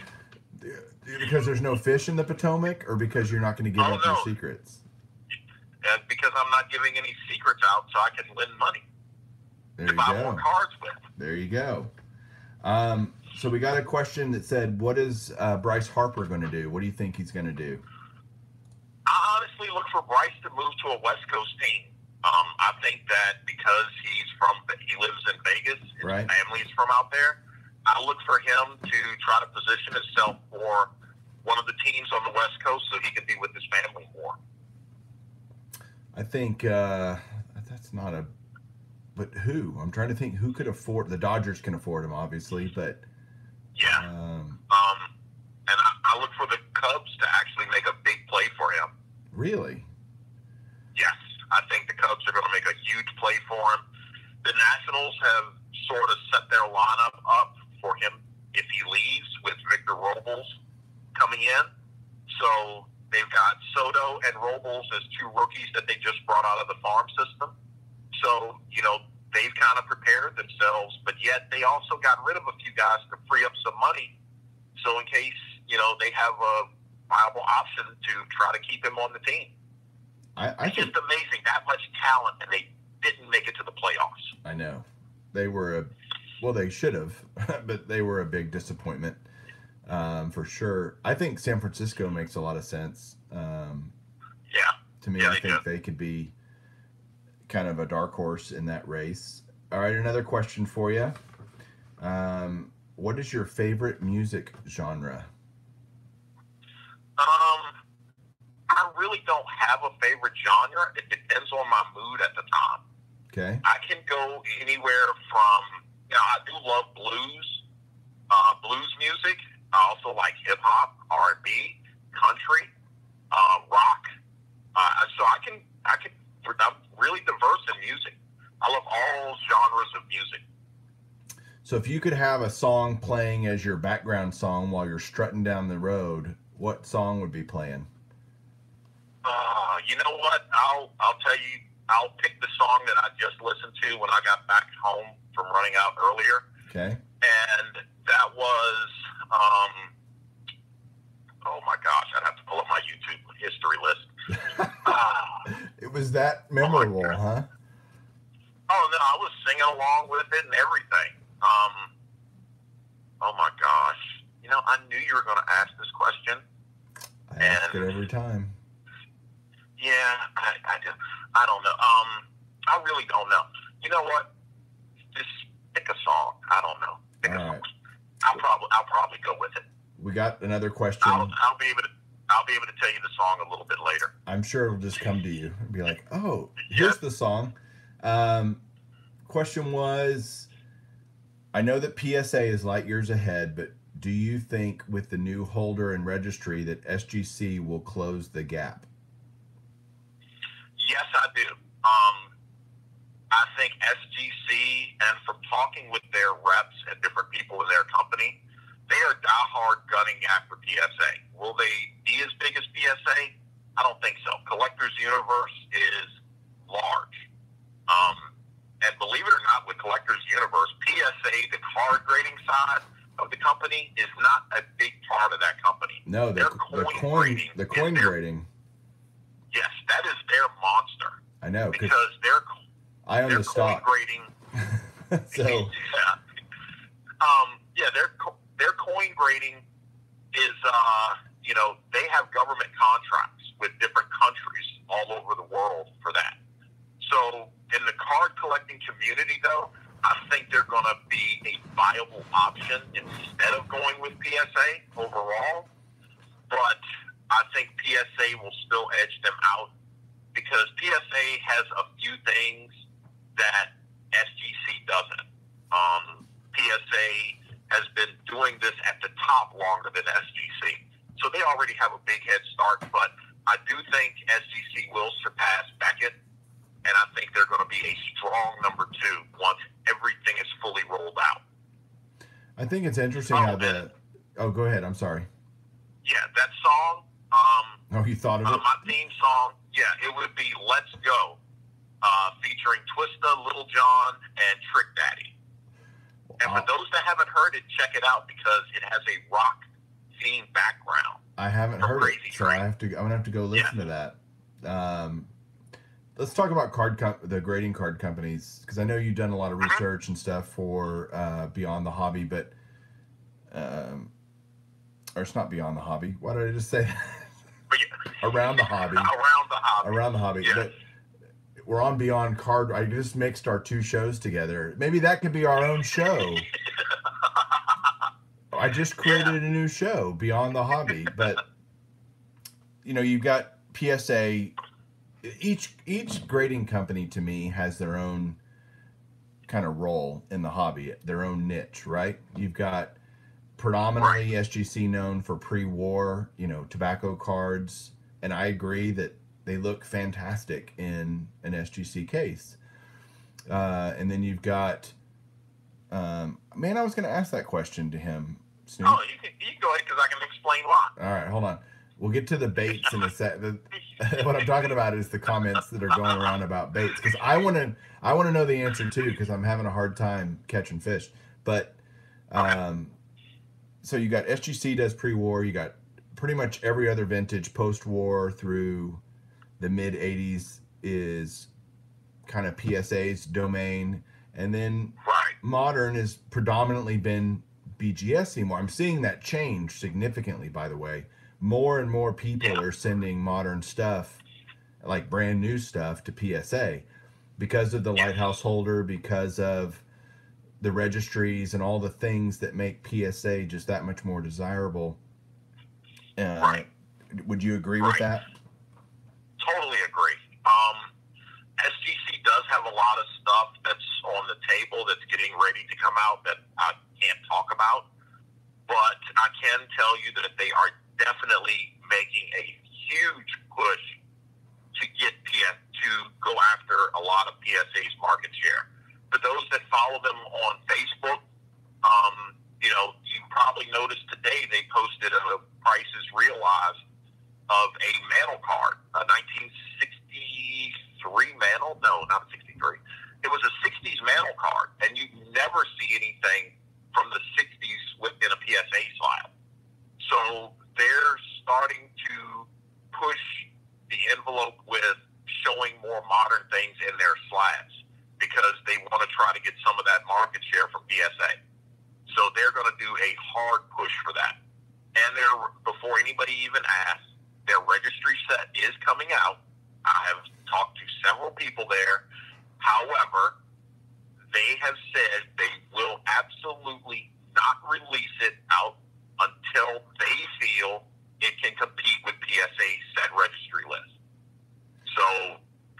Because there's no fish in the Potomac, or because you're not going to give up your secrets? Because I'm not giving any secrets out, so I can win money. There to you buy go. More cards with. There you go. So we got a question that said, "What is Bryce Harper going to do? What do you think he's going to do?" I honestly look for Bryce to move to a West Coast team. I think that because he lives in Vegas, his family's from out there. I look for him to try to position himself for one of the teams on the West Coast so he can be with his family more. I think that's not a. But who? I'm trying to think who could afford. The Dodgers can afford him, obviously, but. Yeah. And I look for the Cubs to actually make a big play for him. Really? Yes. I think the Cubs are going to make a huge play for him. The Nationals have sort of set their lineup up for him if he leaves, with Victor Robles coming in. So they've got Soto and Robles as two rookies that they just brought out of the farm system. So, they've kind of prepared themselves, but yet they also got rid of a few guys to free up some money. So in case, they have a viable option to try to keep him on the team. It's just amazing, that much talent, and they didn't make it to the playoffs. I know. They were they should have, but they were a big disappointment, for sure. I think San Francisco makes a lot of sense. To me, I think they could be kind of a dark horse in that race. All right, another question for you. What is your favorite music genre? I really don't have a favorite genre. It depends on my mood at the time. Okay. I can go anywhere from, I do love blues music. I also like hip hop, R&B, country, rock. So I'm really diverse in music. I love all genres of music. So if you could have a song playing as your background song while you're strutting down the road, what song would be playing? You know what? I'll tell you. I'll pick the song that I just listened to when I got back home from running out earlier. Okay. And that was, oh my gosh, I'd have to pull up my YouTube history list. It was that memorable, huh? Oh no, I was singing along with it and everything. Oh my gosh. I knew you were going to ask this question. I ask it every time. Yeah, I don't know. I really don't know. You know what? Just pick a song. I don't know. Pick a song. I'll probably go with it. We got another question. I'll be able to tell you the song a little bit later. I'm sure it'll just come to you and be like, oh, here's the song. Question was, I know that PSA is light years ahead, but do you think with the new holder and registry that SGC will close the gap? Yes, I do. I think SGC, and from talking with their reps and different people in their company, they are diehard gunning after PSA. Will they be as big as PSA? I don't think so. Collector's Universe is large. And believe it or not, with Collector's Universe, PSA, the card grading side of the company, is not a big part of that company. No, the coin grading. Yes, that is their monster. I know. Because I own the stock. Grading, so their coin grading is they have government contracts with different countries all over the world for that. So in the card collecting community, though, I think they're going to be a viable option instead of going with PSA overall. But I think PSA will still edge them out because PSA has a few things that SGC doesn't. PSA has been doing this at the top longer than SGC. So they already have a big head start, but I do think SGC will surpass Beckett, and I think they're going to be a strong number 2 once everything is fully rolled out. I think it's interesting how Oh, go ahead. I'm sorry. Yeah, that song. You thought of it? My theme song, it would be Let's Go, featuring Twista, Little John, and Trick Daddy. And for those that haven't heard it, check it out because it has a rock theme background. I haven't heard it, so I'm gonna have to go listen to that. Let's talk about the grading card companies, because I know you've done a lot of research and stuff for Beyond the Hobby, but or it's not Beyond the Hobby. Why did I just say that? Around the Hobby. Around the Hobby. Yeah. But we're on Beyond Card. I just mixed our 2 shows together. Maybe that could be our own show. I just created a new show, Beyond the Hobby. But you've got PSA. Each grading company to me has their own kind of role in the hobby, their own niche, right? You've got predominantly SGC known for pre-war, tobacco cards, and I agree that they look fantastic in an SGC case. And then you've got, I was going to ask that question to him, Snoop. Oh, you can go ahead because I can explain why. All right, hold on. We'll get to the baits in a sec. What I'm talking about is the comments that are going around about baits, because I want to know the answer too, because I'm having a hard time catching fish. But so you got SGC does pre-war. You got pretty much every other vintage post-war through the mid 80s is kind of PSA's domain, and then modern has predominantly been BGS anymore. I'm seeing that change significantly, by the way. More and more people are sending modern stuff, like brand new stuff, to PSA because of the lighthouse holder, because of the registries and all the things that make PSA just that much more desirable. Would you agree with that? Totally agree. SGC does have a lot of stuff that's on the table that's getting ready to come out that I can't talk about, but I can tell you that they are definitely making a huge push to go after a lot of PSA's market share. For those that follow them on Facebook, you probably noticed today they posted a prices realized of a Mantle card, a 1963 Mantle. No, not a 63. It was a 60s Mantle card, and you never see anything from the 60s within a PSA slab. So they're starting to push the envelope with showing more modern things in their slabs because they want to try to get some of that market share from PSA. So they're going to do a hard push for that. and before anybody even asks, their registry set is coming out. I have talked to several people there. However, they have said they will absolutely not release it out until they feel it can compete with PSA's set registry list. So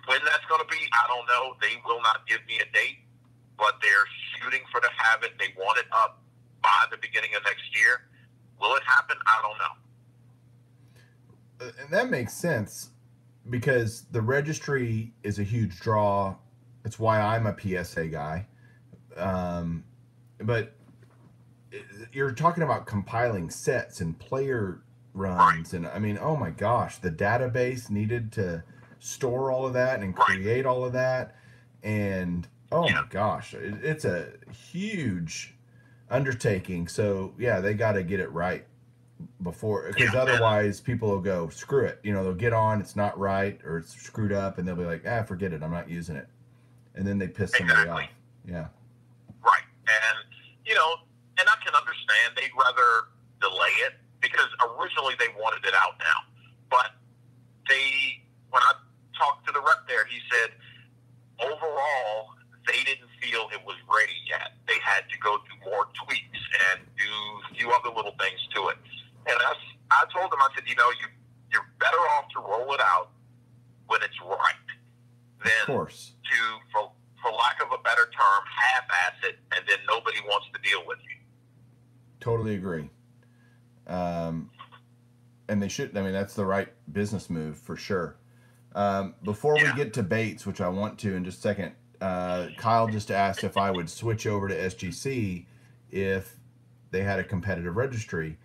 when that's going to be, I don't know. They will not give me a date, but they're shooting for to have it. They want it up by the beginning of next year. Will it happen? I don't know. And that makes sense because the registry is a huge draw. It's why I'm a PSA guy. But you're talking about compiling sets and player runs. And I mean, oh my gosh, the database needed to store all of that and create all of that. And oh my gosh, it's a huge undertaking. So yeah, they got to get it right before, because otherwise people will go, screw it. You know, they'll get on, it's not right, or it's screwed up, and they'll be like, forget it, I'm not using it. And then they piss somebody off. Yeah. Right. And, you know, and I can understand they'd rather delay it because originally they wanted it out now. But when I talked to the rep there, he said overall they didn't feel it was ready yet. They had to go through more tweaks and do a few other little things to it. And I told him, I said, you know, you're better off to roll it out when it's right than to, for lack of a better term, half-ass it, and then nobody wants to deal with you. Totally agree. And they should, I mean, that's the right business move for sure. Before we get to baits, which I want to in just a second, Kyle just asked if I would switch over to SGC if they had a competitive registry.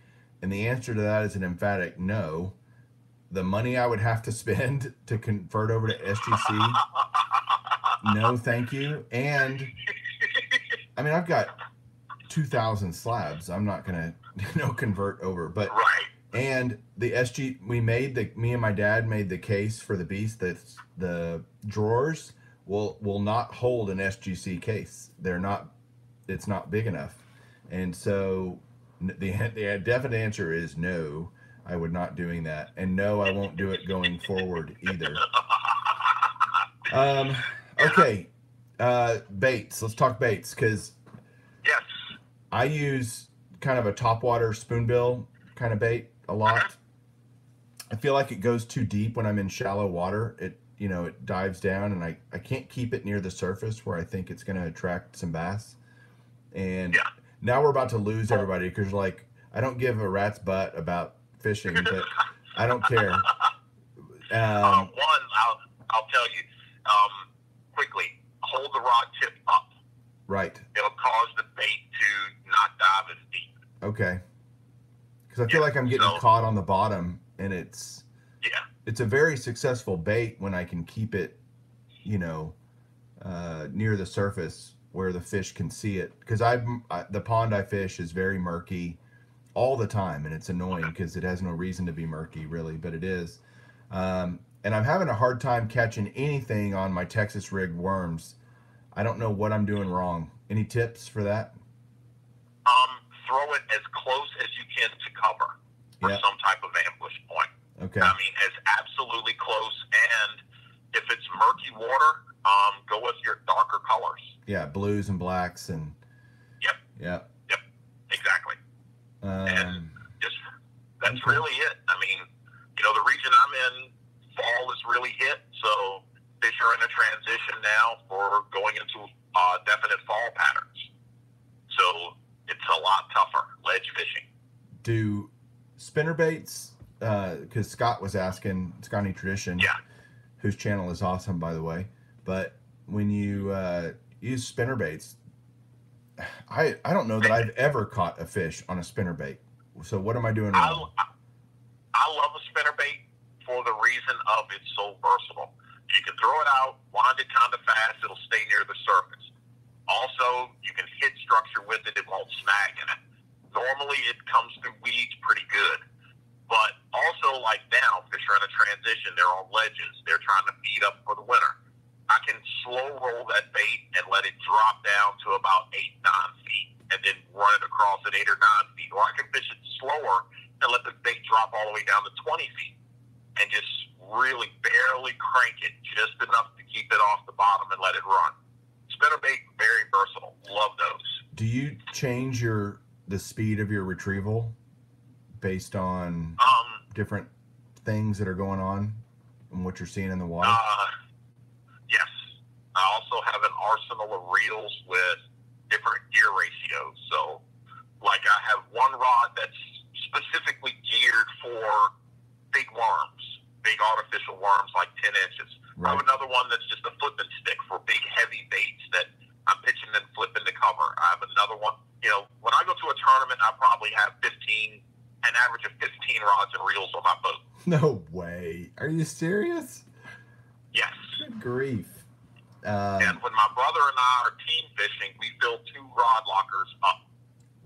And the answer to that is an emphatic no. The money I would have to spend to convert over to SGC, no thank you. And I mean, I've got 2,000 slabs. I'm not going to convert over. But and the SG, me and my dad made the case for the beast that the drawers will not hold an SGC case. It's not big enough. And so the definite answer is no, I would not doing that. And no, I won't do it going forward either. Okay. Baits. Let's talk baits, because I use kind of a topwater spoonbill kind of bait a lot. I feel like it goes too deep when I'm in shallow water. It dives down, and I can't keep it near the surface where I think it's going to attract some bass. And now we're about to lose everybody because like I don't give a rat's butt about fishing, but I don't care. I'll tell you quickly. Hold the rod tip up. Right. It'll cause the bait to not dive as deep. Okay. Because I feel like I'm getting caught on the bottom, and it's a very successful bait when I can keep it, near the surface where the fish can see it. Because the pond I fish is very murky all the time, and it's annoying because it has no reason to be murky, really, but it is. And I'm having a hard time catching anything on my Texas rigged worms. I don't know what I'm doing wrong. Any tips for that? Throw it as close as you can to cover for some type of ambush point. Okay. I mean, as absolutely close. And if it's murky water, go with your darker colors. Yeah, blues and blacks and. Yep. Exactly. And that's really it. I mean, the region I'm in, fall is really hit, so fish are in a transition now for going into definite fall patterns. So it's a lot tougher, ledge fishing. Do spinnerbaits, because Scott was asking, Scotty Tradition, whose channel is awesome, by the way, but when you use spinnerbaits, I don't know that I've ever caught a fish on a spinnerbait. So what am I doing wrong? I love a spinnerbait for the reason of it's so versatile. You can throw it out, wind it kind of fast, it'll stay near the surface. Also, you can hit structure with it, it won't snag in it. Normally, it comes through weeds pretty good. But also, like now, fish are in a transition, they're on ledges, they're trying to feed up for the winter. I can slow roll that bait and let it drop down to about 8-9 feet and then run it across at 8 or 9 feet. Or I can fish it slower and let the bait drop all the way down to 20 feet, and just really barely crank it just enough to keep it off the bottom and let it run. Spinnerbait, very versatile. Love those. Do you change the speed of your retrieval based on different things that are going on and what you're seeing in the water? Yes. I also have an arsenal of reels with different gear ratios. So, like, I have one rod that's specifically geared for big worms, big artificial worms like 10 inches. Right. I have another one that's just a flipping stick for big, heavy baits that I'm pitching and flipping to cover. I have another one. You know, when I go to a tournament, I probably have an average of 15 rods and reels on my boat. No way. Are you serious? Yes. Good grief. And when my brother and I are team fishing, we build 2 rod lockers up.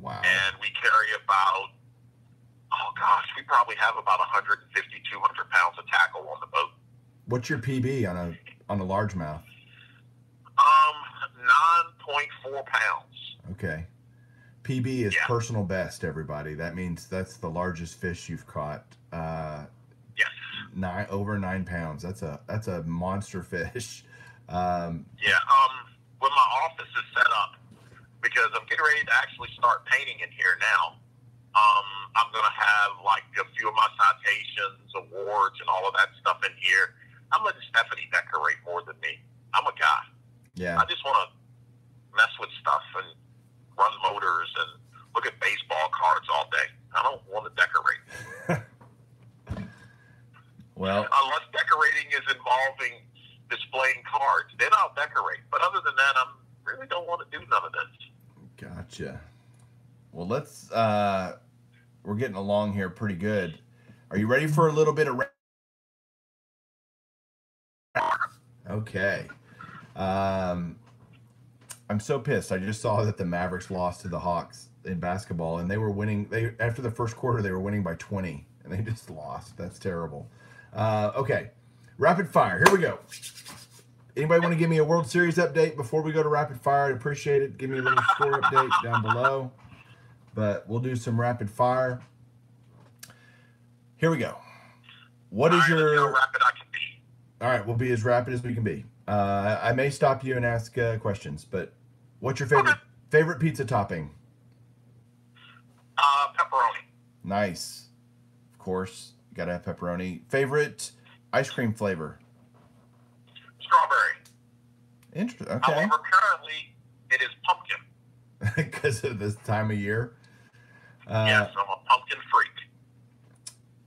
Wow. And we carry about, we probably have about 150, 200 pounds of tackle on the boat. What's your PB on a largemouth? 9.4 pounds. Okay. PB is Yeah. personal best, everybody. That means that's the largest fish you've caught. Yes. Over 9 pounds. That's a monster fish. Yeah. When my office is set up, because I'm getting ready to actually start painting in here now, I'm going to have like a few of my citations, awards, and all of that stuff in here. I'm letting Stephanie decorate more than me. I'm a guy. Yeah. I just want to mess with stuff and run motors and look at baseball cards all day. I don't want to decorate. Well, unless decorating is involving displaying cards, then I'll decorate. But other than that, I really don't want to do none of this. gotcha. Well, let's we're getting along here pretty good. Are you ready for a little bit of Okay. I'm so pissed. I just saw that the Mavericks lost to the Hawks in basketball, and they were winning. After the first quarter, they were winning by 20, and they just lost. That's terrible. Okay, rapid fire. Here we go. Anybody want to give me a World Series update before we go to rapid fire? I'd appreciate it. Give me a little score update down below. But we'll do some rapid fire. Here we go. What is your... How rapid I can be. All right, we'll be as rapid as we can be. I may stop you and ask questions, but what's your favorite pizza topping? Pepperoni. Nice. Of course, you gotta have pepperoni. Favorite ice cream flavor? Strawberry. Interesting. Okay. However, currently it is pumpkin. Because of this time of year. Yes, I'm a pumpkin freak.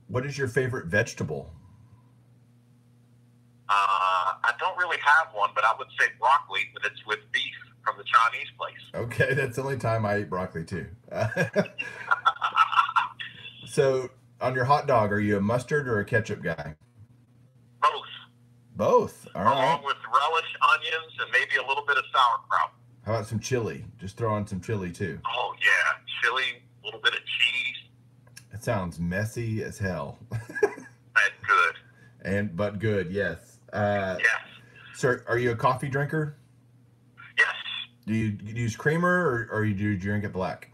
What is your favorite vegetable? I don't really have one, but I would say broccoli, but it's with beef from the Chinese place. Okay, that's the only time I eat broccoli too. So, on your hot dog, are you a mustard or a ketchup guy? Both. Both. All right. Along with relish, onions, and maybe a little bit of sauerkraut. How about some chili? Just throw on some chili too. Oh, yeah. Chili, a little bit of cheese. That sounds messy as hell. And good. But good, yes. Yes. Sir, are you a coffee drinker? Yes. Do you use creamer or do you drink it black?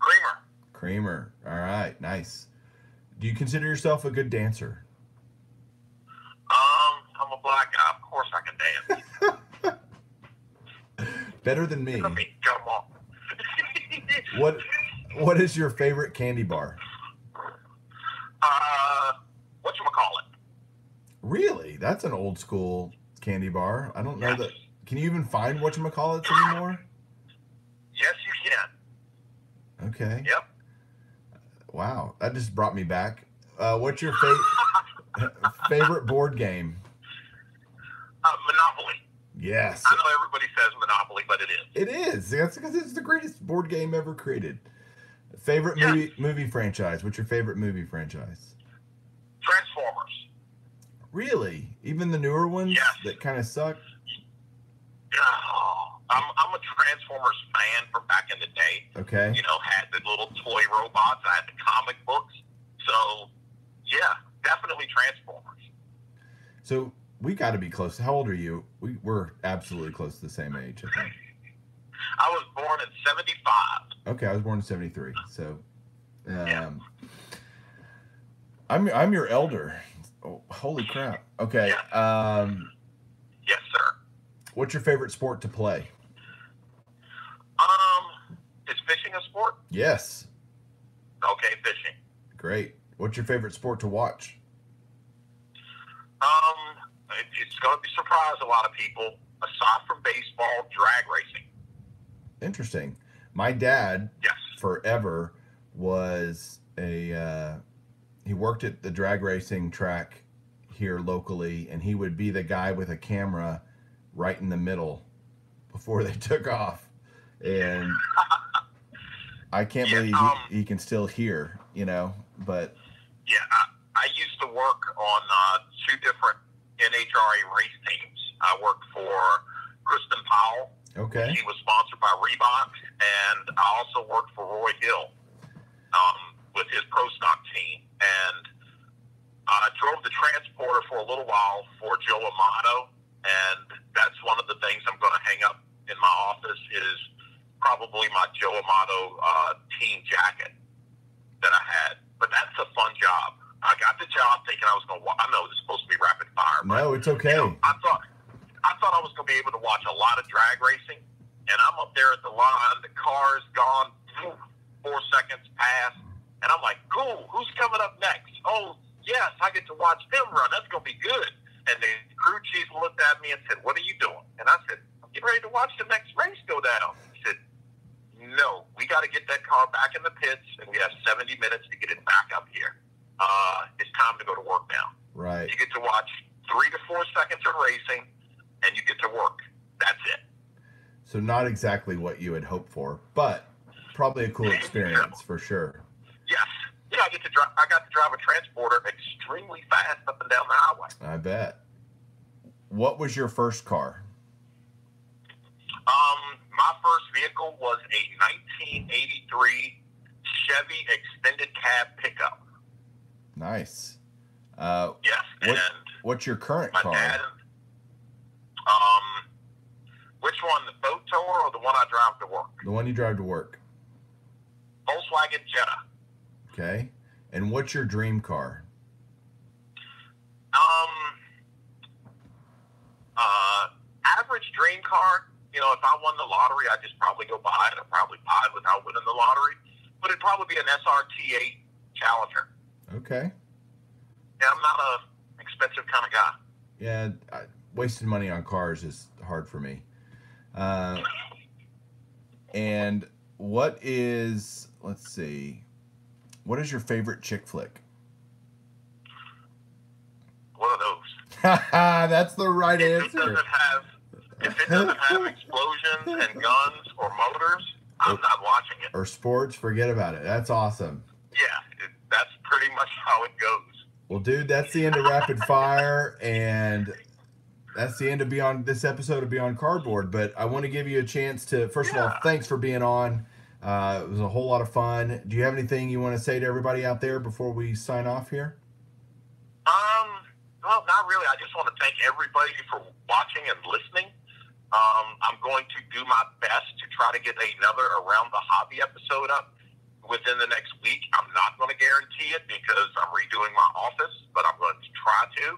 Creamer. Creamer. All right, nice. Do you consider yourself a good dancer? I'm a black guy. Of course I can dance. Better than me. I mean, come on. What is your favorite candy bar? Whatchamacallit. Really? That's an old school candy bar. I don't know Yes. that. Can you even find whatchamacallits anymore? Yes, you can. Okay. Yep. Wow, that just brought me back. What's your favorite board game? Monopoly. Yes. I know everybody says Monopoly, but it is. It is. That's because it's the greatest board game ever created. Favorite movie franchise? What's your favorite movie franchise? Transformers. Really? Even the newer ones Yes. that kind of suck? Oh, I'm a Transformers fan from back in the day. Okay. You know, had the little toy robots. I had the comic books. So, yeah, definitely Transformers. So we got to be close. How old are you? We're absolutely close to the same age, I think. I was born in 75. Okay, I was born in 73. So, Yeah. I'm your elder. Oh, holy crap. Okay. Yes. Yes, sir. What's your favorite sport to play? Is fishing a sport? Yes. Okay, fishing. Great. What's your favorite sport to watch? It's going to be surprise a lot of people. Aside from baseball, drag racing. Interesting. My dad Yes. forever was he worked at the drag racing track here locally, and he would be the guy with a camera right in the middle before they took off. And I can't Yeah, believe he can still hear, but yeah, I used to work on two different NHRA race teams. I worked for Kristen Powell. okay. He was sponsored by Reebok, and I also worked for Roy Hill with his Pro Stock team. And I drove the transporter for a little while for Joe Amato, and that's one of the things I'm going to hang up in my office is probably my Joe Amato team jacket that I had. But that's a fun job. I got the job thinking I was going to. I know this is supposed to be rapid fire, but No, it's okay. I thought I was going to be able to watch a lot of drag racing, and I'm up there at the line. The car's gone. 4 seconds past, and I'm like, "Cool, who's coming up next?" Oh, yes, I get to watch him run. That's going to be good. And the crew chief looked at me and said, "What are you doing?" And I said, "I'm getting ready to watch the next race go down." He said, "No, we got to get that car back in the pits, and we have 70 minutes to get it back up here. It's time to go to work now." Right. You get to watch 3 to 4 seconds of racing, and you get to work. That's it. So not exactly what you had hoped for, but probably a cool experience for sure. Yes. Yeah, I got to drive a transporter extremely fast up and down the highway. I bet. What was your first car? My first vehicle was a 1983 Chevy extended cab pickup. Nice. Yes. What's your current My car? dad, which one, the boat tower or the one I drive to work? The one you drive to work. Volkswagen Jetta. Okay. And what's your dream car? Average dream car, if I won the lottery, I'd just probably go buy it. I'd probably buy it without winning the lottery. But it'd probably be an SRT8 Challenger. Okay. Yeah, I'm not a expensive kind of guy. Yeah, wasting money on cars is hard for me. And what is your favorite chick flick? What are those? That's the right answer. If it doesn't have explosions and guns or motors, I'm not watching it. Or sports, forget about it. That's awesome. Yeah, that's pretty much how it goes. Well, dude, that's the end of Rapid Fire, and that's the end of this episode of Beyond Cardboard. But I want to give you a chance to, first of all, thanks for being on. It was a whole lot of fun. Do you have anything you want to say to everybody out there before we sign off here? Well, not really. I just want to thank everybody for watching and listening. I'm going to do my best to try to get another Around the Hobby episode up within the next week. I'm not going to guarantee it because I'm redoing my office, but I'm going to try to.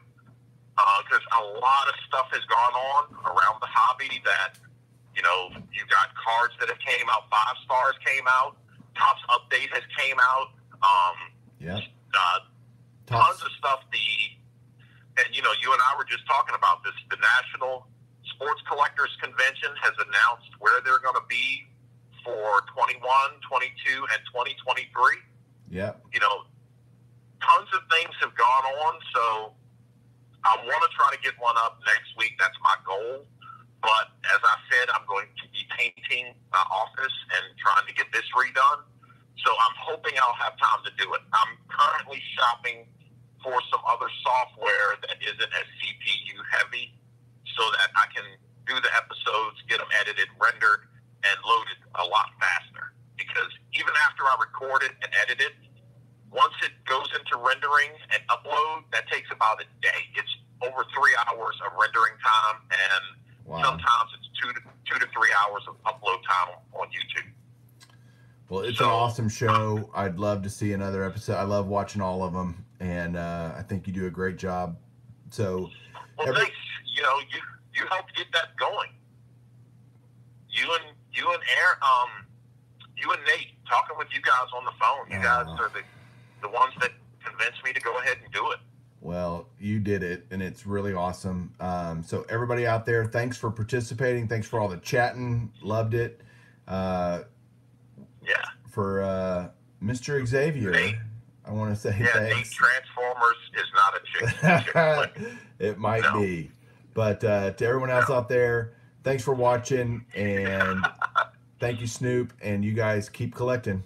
Because a lot of stuff has gone on around the hobby that, you got cards that have came out, 5 stars came out, Topps update has came out. Tons of stuff. And you and I were just talking about this. The National Sports Collectors Convention has announced where they're going to be for 21, 22, and 2023. Yeah. Tons of things have gone on, so I want to try to get one up next week. That's my goal. But as I said, I'm going to be painting my office and trying to get this redone. So I'm hoping I'll have time to do it. I'm currently shopping for some other software that isn't as CPU heavy so that I can do the episodes, get them edited, rendered, and loaded a lot faster. Because even after I record it and edit it, once it goes into rendering and upload, that takes about a day. It's over 3 hours of rendering time, and sometimes it's 2 to 3 hours of upload time on YouTube. Well, it's an awesome show. I'd love to see another episode. I love watching all of them. and I think you do a great job. So, Well, thanks. You know, you helped get that going. You and Aaron, you and Nate, talking with you guys on the phone. You guys are the ones that convinced me to go ahead and do it. Well, you did it, and it's really awesome. So everybody out there, thanks for participating. Thanks for all the chatting. Loved it. Yeah. For Mr. Xavier, Nate, I want to say Nate thanks. Transformers is not a chick flick. It might be. But to everyone else out there, thanks for watching, and thank you, Snoop, and you guys keep collecting.